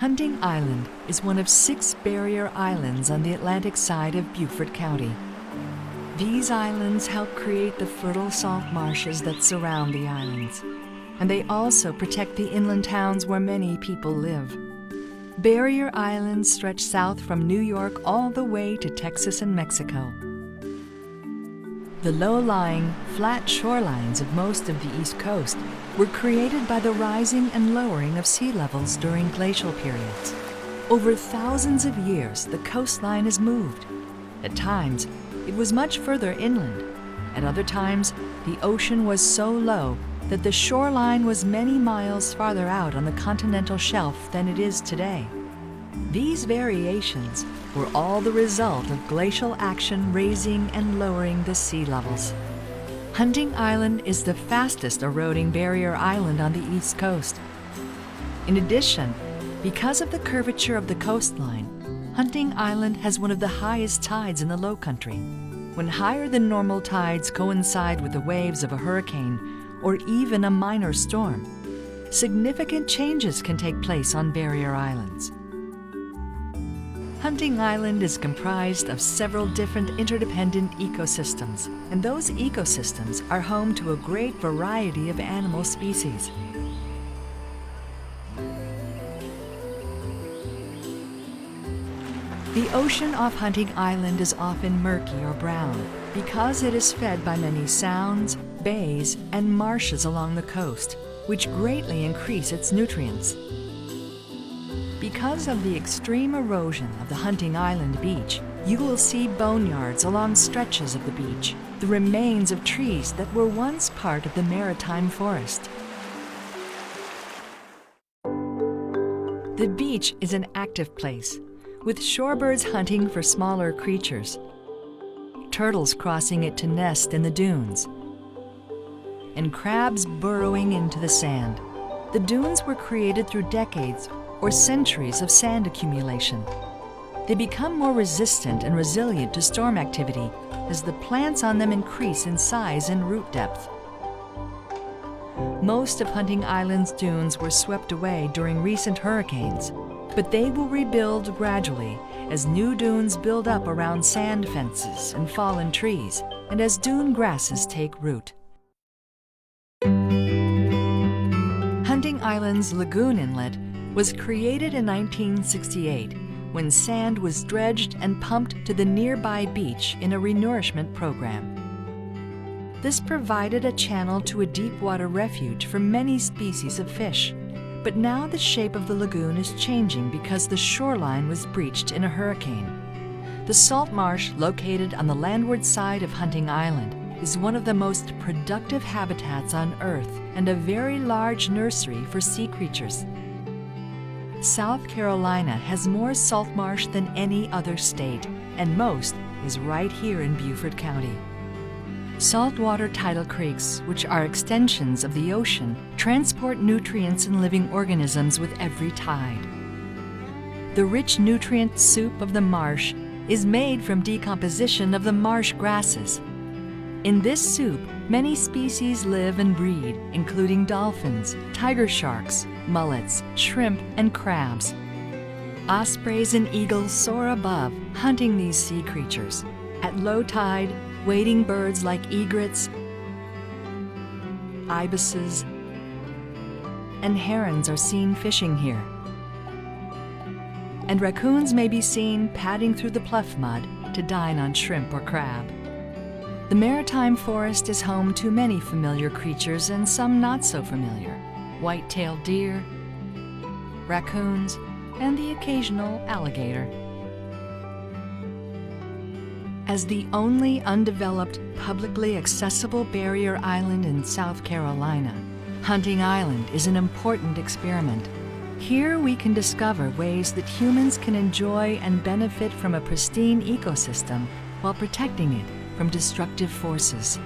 Hunting Island is one of 6 barrier islands on the Atlantic side of Beaufort County. These islands help create the fertile salt marshes that surround the islands, and they also protect the inland towns where many people live. Barrier Islands stretch south from New York all the way to Texas and Mexico. The low-lying, flat shorelines of most of the East Coast were created by the rising and lowering of sea levels during glacial periods. Over thousands of years, the coastline has moved. At times, it was much further inland. At other times, the ocean was so low that the shoreline was many miles farther out on the continental shelf than it is today. These variations were all the result of glacial action raising and lowering the sea levels. Hunting Island is the fastest eroding barrier island on the East Coast. In addition, because of the curvature of the coastline, Hunting Island has one of the highest tides in the Lowcountry. When higher than normal tides coincide with the waves of a hurricane or even a minor storm, significant changes can take place on barrier islands. Hunting Island is comprised of several different interdependent ecosystems, and those ecosystems are home to a great variety of animal species. The ocean off Hunting Island is often murky or brown because it is fed by many sounds, bays, and marshes along the coast, which greatly increase its nutrients. Because of the extreme erosion of the Hunting Island beach, you will see boneyards along stretches of the beach, the remains of trees that were once part of the maritime forest. The beach is an active place, with shorebirds hunting for smaller creatures, turtles crossing it to nest in the dunes, and crabs burrowing into the sand. The dunes were created through decades or centuries of sand accumulation. They become more resistant and resilient to storm activity as the plants on them increase in size and root depth. Most of Hunting Island's dunes were swept away during recent hurricanes, but they will rebuild gradually as new dunes build up around sand fences and fallen trees, and as dune grasses take root. Hunting Island's lagoon inlet was created in 1968 when sand was dredged and pumped to the nearby beach in a renourishment program. This provided a channel to a deep water refuge for many species of fish. But now the shape of the lagoon is changing because the shoreline was breached in a hurricane. The salt marsh located on the landward side of Hunting Island is one of the most productive habitats on Earth and a very large nursery for sea creatures. South Carolina has more salt marsh than any other state, and most is right here in Beaufort County. Saltwater tidal creeks, which are extensions of the ocean, transport nutrients and living organisms with every tide. The rich nutrient soup of the marsh is made from decomposition of the marsh grasses. In this soup, many species live and breed, including dolphins, tiger sharks, mullets, shrimp, and crabs. Ospreys and eagles soar above, hunting these sea creatures. At low tide, wading birds like egrets, ibises, and herons are seen fishing here. And raccoons may be seen padding through the pluff mud to dine on shrimp or crab. The maritime forest is home to many familiar creatures and some not so familiar: white-tailed deer, raccoons, and the occasional alligator. As the only undeveloped, publicly accessible barrier island in South Carolina, Hunting Island is an important experiment. Here we can discover ways that humans can enjoy and benefit from a pristine ecosystem while protecting it from destructive forces.